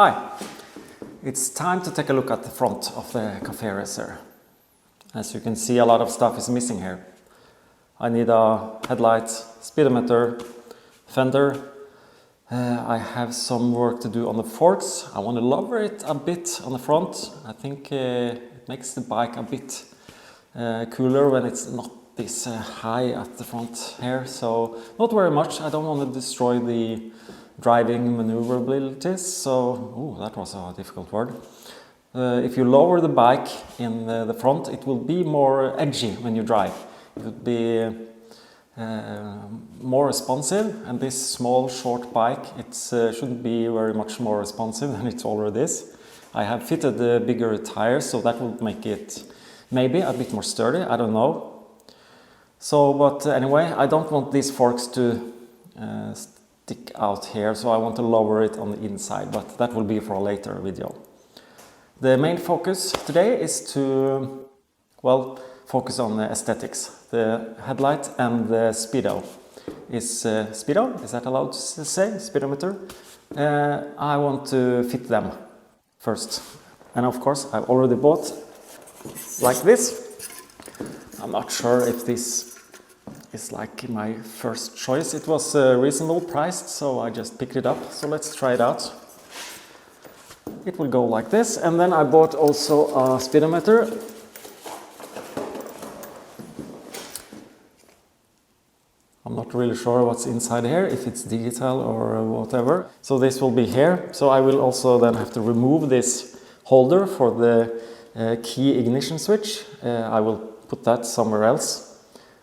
Hi, it's time to take a look at the front of the cafe racer. As you can see, a lot of stuff is missing here. I need a headlight, speedometer, fender. I have some work to do on the forks. I want to lower it a bit on the front. I think it makes the bike a bit cooler when it's not this high at the front here. So not very much. I don't want to destroy the driving maneuverabilities. So, ooh, that was a difficult word. If you lower the bike in the front, it will be more edgy when you drive. It would be more responsive, and this small short bike, it shouldn't be very much more responsive than it already is. I have fitted the bigger tires, so that will make it maybe a bit more sturdy, I don't know. So, but anyway, I don't want these forks to stick out here, so I want to lower it on the inside, but that will be for a later video. The main focus today is to, well, focus on the aesthetics. The headlight and the speedo. Is that allowed to say? Speedometer? I want to fit them first. And of course, I've already bought like this. I'm not sure if this is like my first choice. It was reasonable priced, so I just picked it up. So let's try it out. It will go like this. And then I bought also a speedometer. I'm not really sure what's inside here, if it's digital or whatever. So this will be here. So I will also then have to remove this holder for the key ignition switch. I will put that somewhere else.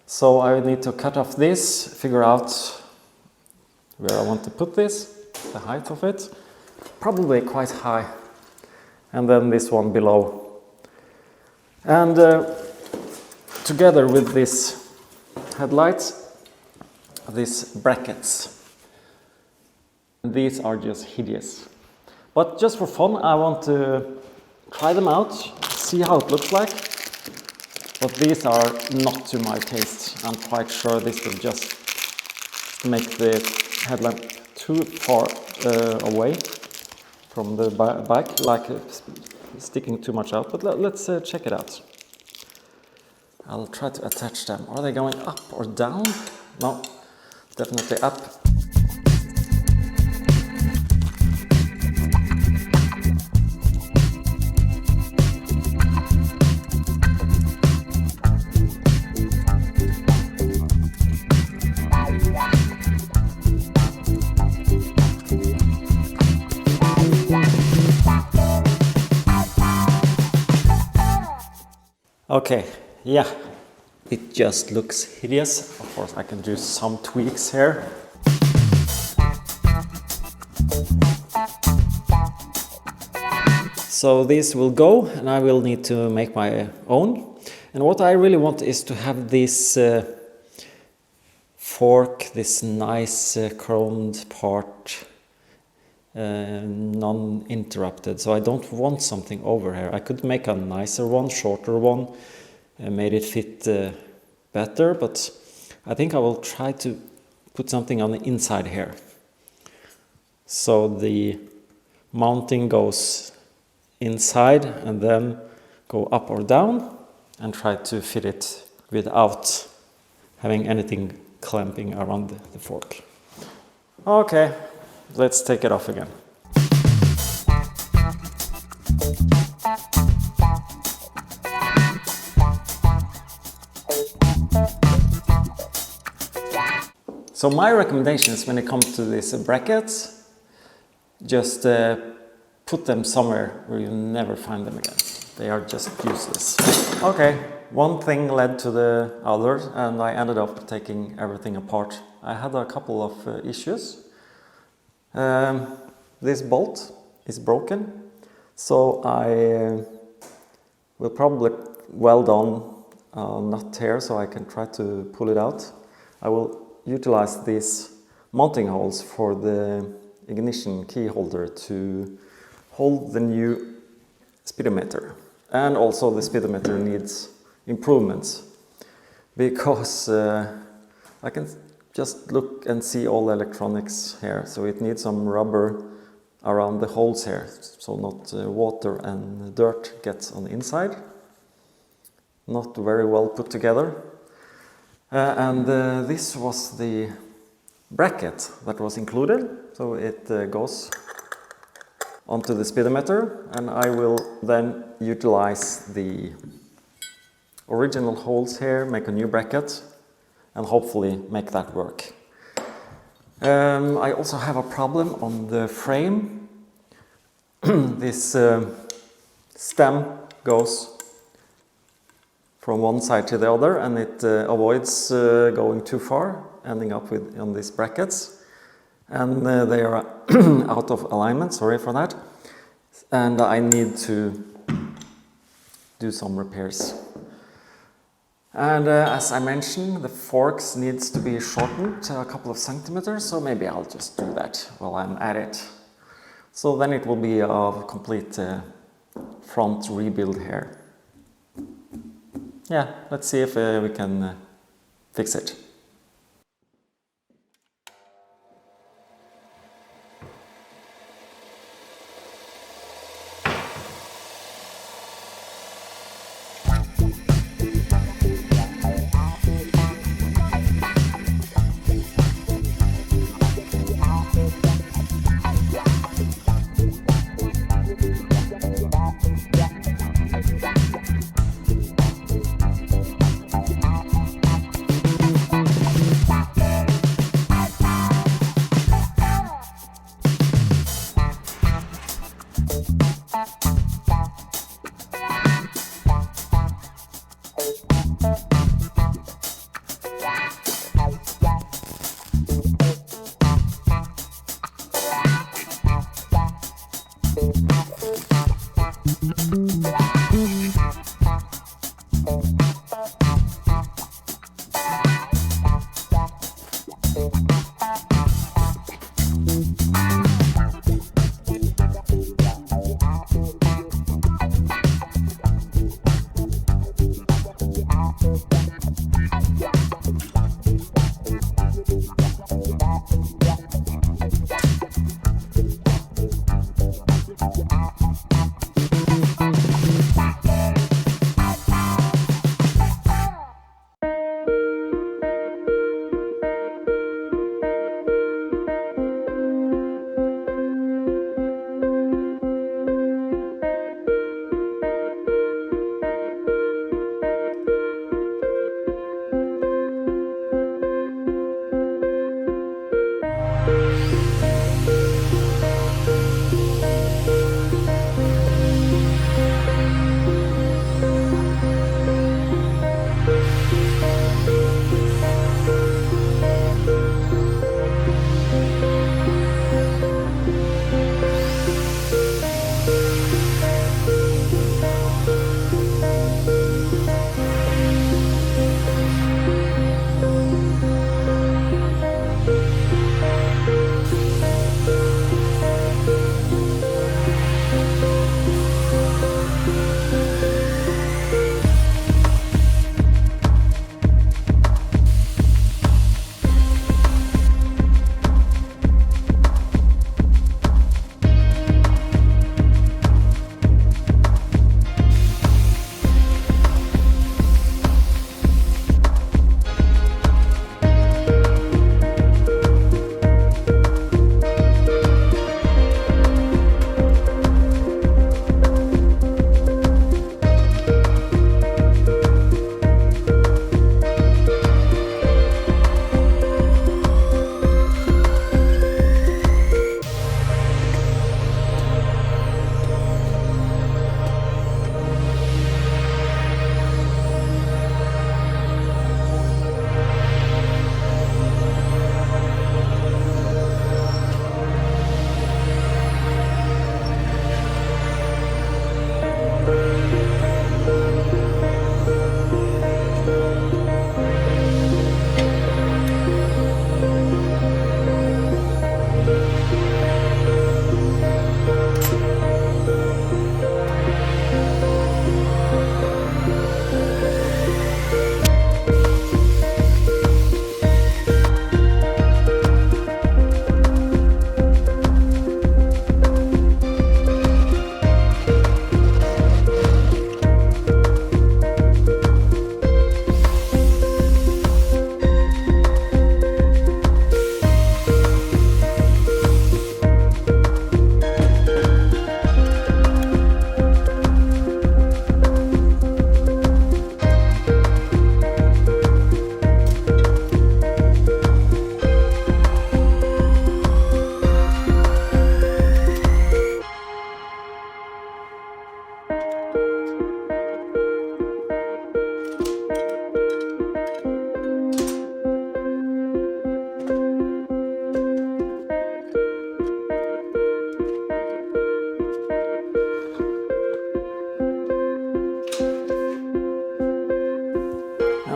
So I need to cut off this, figure out where I want to put this, the height of it. Probably quite high. And then this one below. And together with this headlight, these brackets. These are just hideous. But just for fun, I want to try them out, see how it looks like. But these are not to my taste. I'm quite sure this will just make the headlamp too far away from the bike, like sticking too much out. But let's check it out. I'll try to attach them. Are they going up or down? No. Definitely up. Okay, yeah. It just looks hideous. Of course, I can do some tweaks here. So this will go, and I will need to make my own. And what I really want is to have this fork, this nice chromed part, non-interrupted. So I don't want something over here. I could make a nicer one, shorter one. Made it fit better, but I think I will try to put something on the inside here. So the mounting goes inside and then go up or down, and try to fit it without having anything clamping around the fork. Okay, let's take it off again. So my recommendations when it comes to these brackets, just put them somewhere where you never find them again. They are just useless. Okay, one thing led to the other, and I ended up taking everything apart. I had a couple of issues. This bolt is broken, so I will probably weld on a nut here so I can try to pull it out. I will utilize these mounting holes for the ignition key holder to hold the new speedometer. And also the speedometer needs improvements, because I can just look and see all the electronics here. So it needs some rubber around the holes here, so not water and dirt gets on the inside. Not very well put together. And this was the bracket that was included, so it goes onto the speedometer, and I will then utilize the original holes here, make a new bracket, and hopefully make that work. I also have a problem on the frame. This stem goes from one side to the other, and it avoids going too far, ending up on these brackets. And they are out of alignment, sorry for that. And I need to do some repairs. And as I mentioned, the forks needs to be shortened a couple of centimeters, so maybe I'll just do that while I'm at it. So then it will be a complete front rebuild here. Yeah, let's see if we can fix it.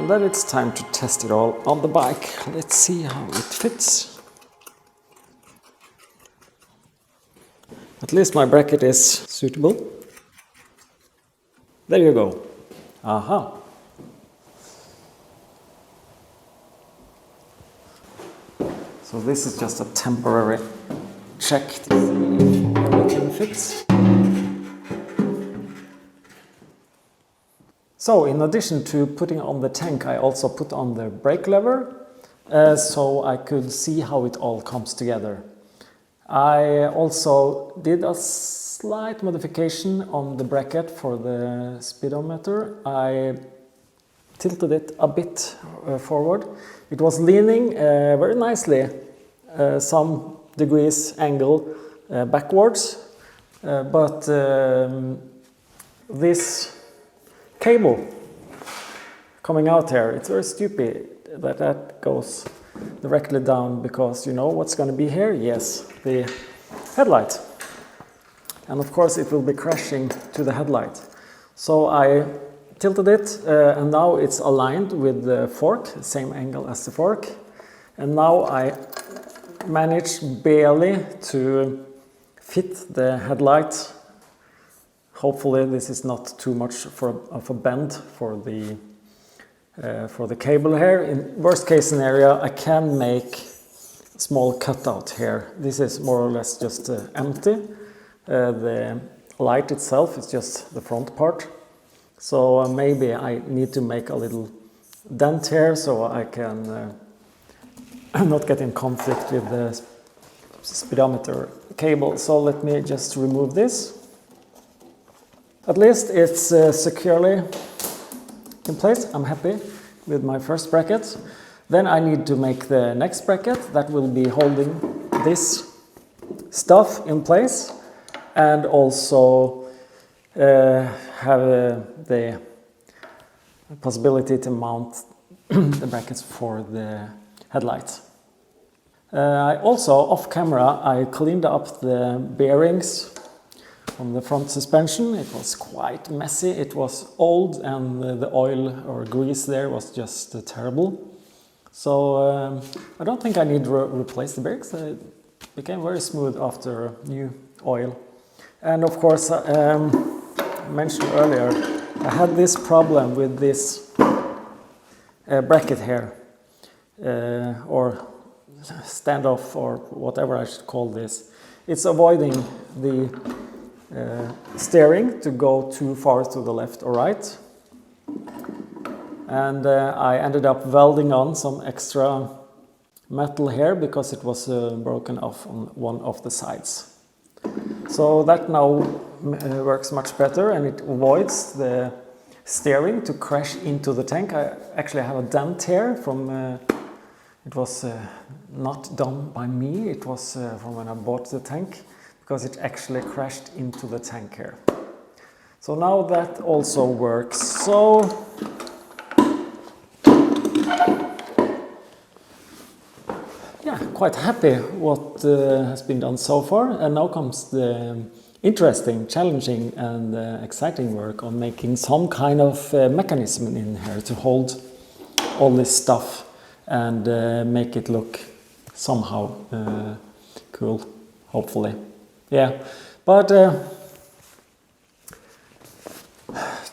And then it's time to test it all on the bike. Let's see how it fits. At least my bracket is suitable. There you go. Aha. So this is just a temporary check to see if everything fits. So in addition to putting on the tank, I also put on the brake lever so I could see how it all comes together. I also did a slight modification on the bracket for the speedometer. I tilted it a bit forward. It was leaning very nicely, some degrees angle backwards, but this cable coming out here, it's very stupid that goes directly down, because you know what's going to be here? Yes, the headlight. And of course it will be crashing to the headlight. So I tilted it and now it's aligned with the fork, same angle as the fork. And now I managed barely to fit the headlight. Hopefully this is not too much of a bend for the cable here. In worst case scenario, I can make a small cutout here. This is more or less just empty. The light itself is just the front part. So maybe I need to make a little dent here so I can not get in conflict with the speedometer cable. So let me just remove this. At least it's securely in place. I'm happy with my first bracket. Then I need to make the next bracket that will be holding this stuff in place, and also have the possibility to mount the brackets for the headlights. I also, off camera, I cleaned up the bearings on the front suspension. It was quite messy. It was old and the oil or grease there was just terrible. So I don't think I need to replace the bearings. It became very smooth after new oil. And of course, I mentioned earlier, I had this problem with this bracket here, or standoff, or whatever I should call this. It's avoiding the steering to go too far to the left or right. And I ended up welding on some extra metal here because it was broken off on one of the sides. So that now works much better, and it avoids the steering to crash into the tank. I actually have a dent here from, it was not done by me, it was from when I bought the tank, because it actually crashed into the tank here. So now that also works. So yeah, quite happy what has been done so far. And now comes the interesting, challenging and exciting work on making some kind of mechanism in here to hold all this stuff and make it look somehow cool, hopefully. Yeah, but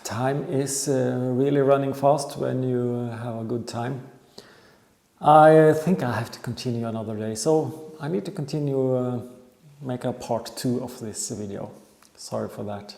time is really running fast when you have a good time. I think I have to continue another day, so I need to continue make a part 2 of this video. Sorry for that.